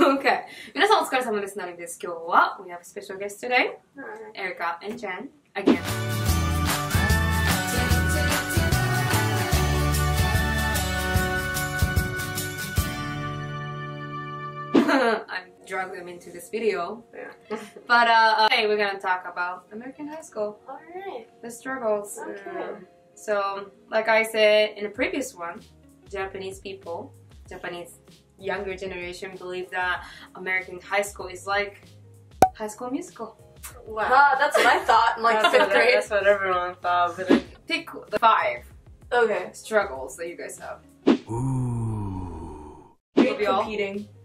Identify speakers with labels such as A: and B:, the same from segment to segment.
A: Okay. 皆さんお疲れ様です。なるみです。今日は we have a special guest today, Erica and Jen again. I'm drug them into this video. Yeah. But today we're gonna talk about American high school.
B: Alright.
A: The struggles.
B: Okay.
A: So, like I said in the previous one, Japanese younger generation believe that American high school is like High School Musical.
B: Wow. That's what I thought in like 5th grade.
A: That's what everyone thought. But pick the 5 struggles that you guys have.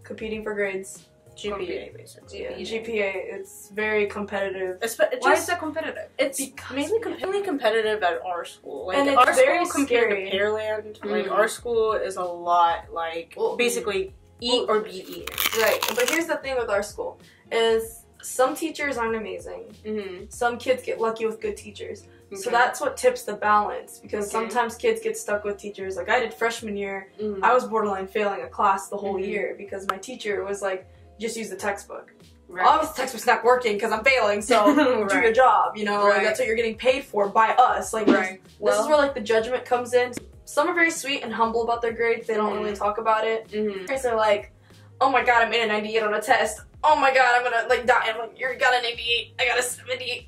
B: Competing for grades.
A: GPA, basically.
B: Yeah, GPA, it's very competitive.
A: Why is that competitive?
C: It's mainly competitive at our school. Like,
B: and it's
C: our
B: very
C: school compared
B: scary.
C: to Pearland, like, our school is a lot, like, basically eat or be eaten.
B: Right, but here's the thing with our school, is some teachers aren't amazing. Some kids get lucky with good teachers. So that's what tips the balance, because sometimes kids get stuck with teachers. Like, I did freshman year, I was borderline failing a class the whole year, because my teacher was like, just use the textbook. Right. Obviously, the textbook's not working because I'm failing, so do your job, you know? Like, that's what you're getting paid for by us. Like, this is where, like, the judgment comes in. Some are very sweet and humble about their grades. They don't really talk about it. They're like, oh my god, I made a 98 on a test. Oh my god, I'm gonna, like, die. I'm like, you got an 88. I got a 70.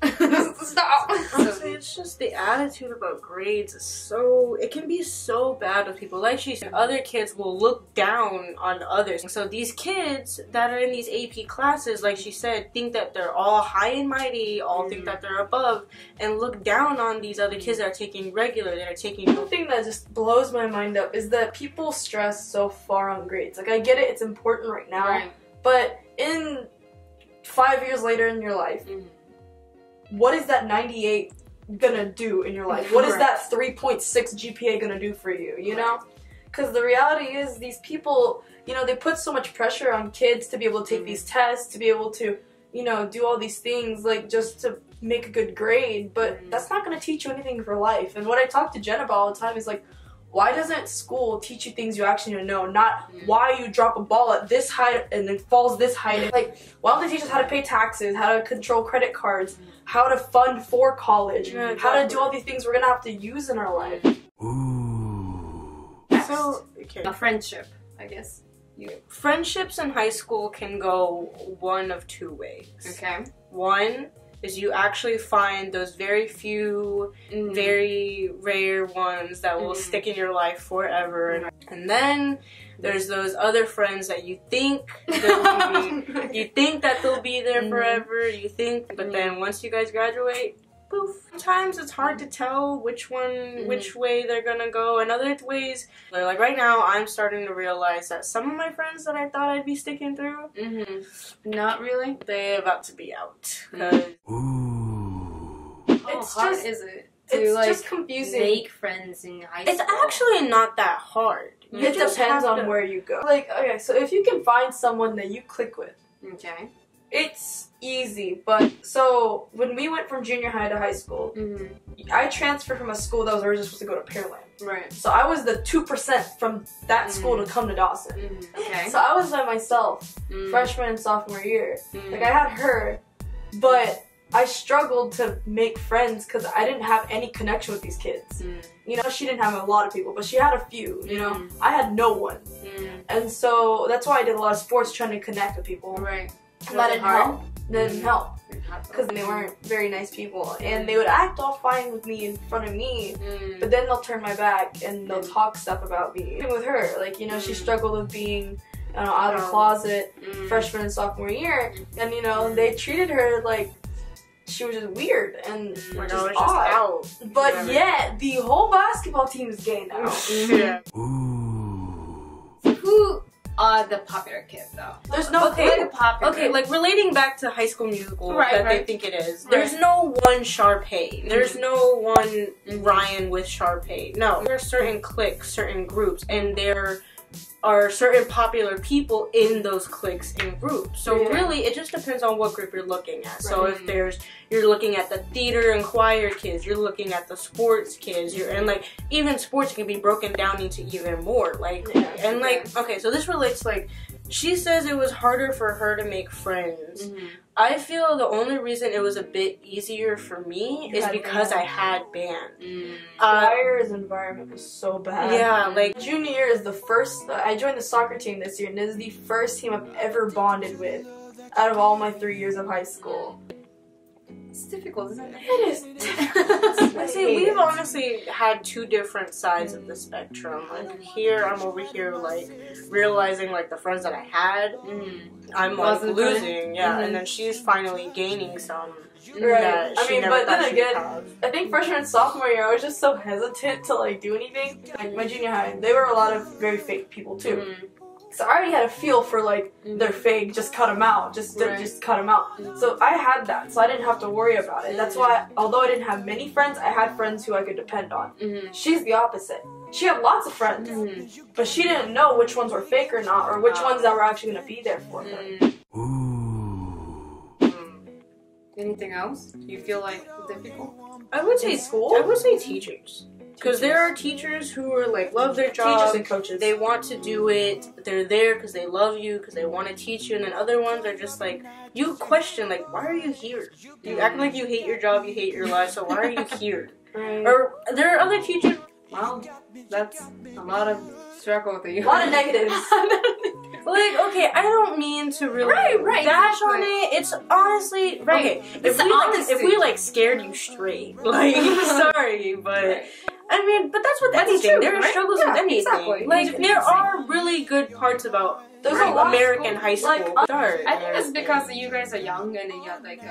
B: Stop.
C: Honestly, it's just the attitude about grades is so... It can be so bad with people. Like she said, other kids will look down on others. So these kids that are in these AP classes, like she said, think that they're all high and mighty, all think that they're above, and look down on these other kids that are taking regular, that are taking...
B: One thing that just blows my mind up is that people stress so far on grades. Like, I get it, it's important right now, but in 5 years later in your life, what is that 98 gonna do in your life? What is that 3.6 GPA gonna do for you, you know? Because the reality is, these people, you know, they put so much pressure on kids to be able to take these tests, to be able to, you know, do all these things, like, just to make a good grade, but that's not gonna teach you anything for life. And what I talk to Jen about all the time is, like, why doesn't school teach you things you actually need to know? Not why you drop a ball at this height and it falls this height. Like, why don't they teach us how to pay taxes, how to control credit cards, how to fund for college, how to do all these things we're gonna have to use in our life?
C: So,
A: a friendship, I guess.
C: Friendships in high school can go one of 2 ways. One is you actually find those very few, very rare ones that will stick in your life forever. And then there's those other friends that you think you think that they'll be there forever, but then once you guys graduate, poof. Sometimes it's hard to tell which way they're gonna go, and other ways, like right now, I'm starting to realize that some of my friends that I thought I'd be sticking through,
A: not really.
C: They're about to be out.
A: How hard is it to, like, just confusing, make friends in high school?
C: It's actually not that hard.
B: It depends on where you go. Like, okay, so if you can find someone that you click with, it's easy. But so when we went from junior high to high school, I transferred from a school that was originally supposed to go to Pearland. So I was the 2% from that school to come to Dawson. So I was by myself, freshman and sophomore year. Like, I had her, but I struggled to make friends because I didn't have any connection with these kids. You know, she didn't have a lot of people, but she had a few, you know. I had no one. And so that's why I did a lot of sports, trying to connect with people. And that didn't help. That didn't help. Because they weren't very nice people. And they would act all fine with me in front of me, but then they'll turn my back and they'll talk stuff about me. Even with her, like, you know, she struggled with being, I don't know, out of the closet freshman and sophomore year. And, you know, they treated her like she was just weird and just odd. But yet, the whole basketball team is gay now.
A: So who are the popular kids, though?
B: There's no
C: Okay, like, relating back to High School Musical that they think it is, there's no one Sharpay. There's no one Ryan with Sharpay. No. There are certain cliques, certain groups, and there are certain popular people in those cliques and groups. So really, it just depends on what group you're looking at. So if you're looking at the theater and choir kids, you're looking at the sports kids, and like, even sports can be broken down into even more. Like, and like, okay, so this relates, like, she says it was harder for her to make friends. I feel the only reason it was a bit easier for me is because I had band.
B: Dyer's environment was so bad.
C: Yeah, like
B: junior year is the first. I joined the soccer team this year, and this is the first team I've ever bonded with out of all my 3 years of high school.
A: It's difficult, isn't it?
B: It is difficult.
C: I say we've honestly had two different sides of the spectrum. Like here, I'm over here like realizing like the friends that I had, I'm like losing, and then she's finally gaining some.
B: Right. I mean, but then again, I think freshman and sophomore year, I was just so hesitant to like do anything. Like my junior high, they were a lot of very fake people too. So I already had a feel for like they're fake, just cut them out, just cut them out. So I had that, so I didn't have to worry about it. That's why, although I didn't have many friends, I had friends who I could depend on. She's the opposite. She had lots of friends, but she didn't know which ones were fake or not, or which ones that were actually going to be there for her.
A: Anything else you feel like difficult?
C: I would say school. I would say teachers. Because there are teachers who are like love their job.
B: Teachers and coaches.
C: They want to do it. They're there because they love you, because they want to teach you. And then other ones are just like, you question like, why are you here? You act like you hate your job, you hate your life. So why are you here? Or there are other teachers.
A: Wow, that's a lot of struggle that you.
B: A lot of negatives.
C: Like, okay, I don't mean to really bash on it. It's honestly okay. If we like scared you straight, like sorry, but I mean, but that's with anything. There are struggles with anything. Exactly. Like there are really good parts about American high school.
A: I think it's because you guys are young and you're like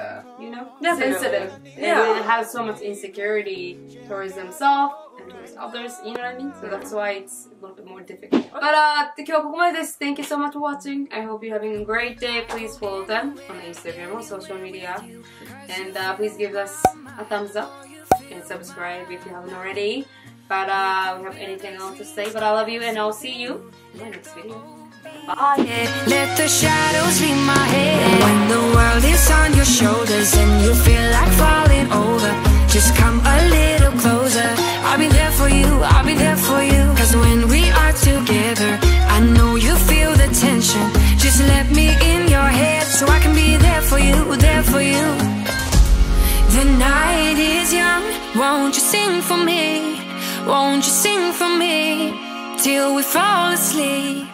A: sensitive. And have so much insecurity towards themselves. Towards others, you know what I mean? So that's why it's a little bit more difficult. But 今日はここまでです。Thank you so much for watching. I hope you're having a great day. Please follow them on Instagram or social media. And please give us a thumbs up and subscribe if you haven't already. But we have anything else to say. But I love you and I'll see you in my next video. Bye.
D: Let the shadows leave my head. When the world is on your shoulders and you feel like falling over, just come a little closer. I'll be there for you, I'll be there for you. Cause when we are together, I know you feel the tension. Just let me in your head so I can be there for you, there for you. The night is young, won't you sing for me? Won't you sing for me till we fall asleep?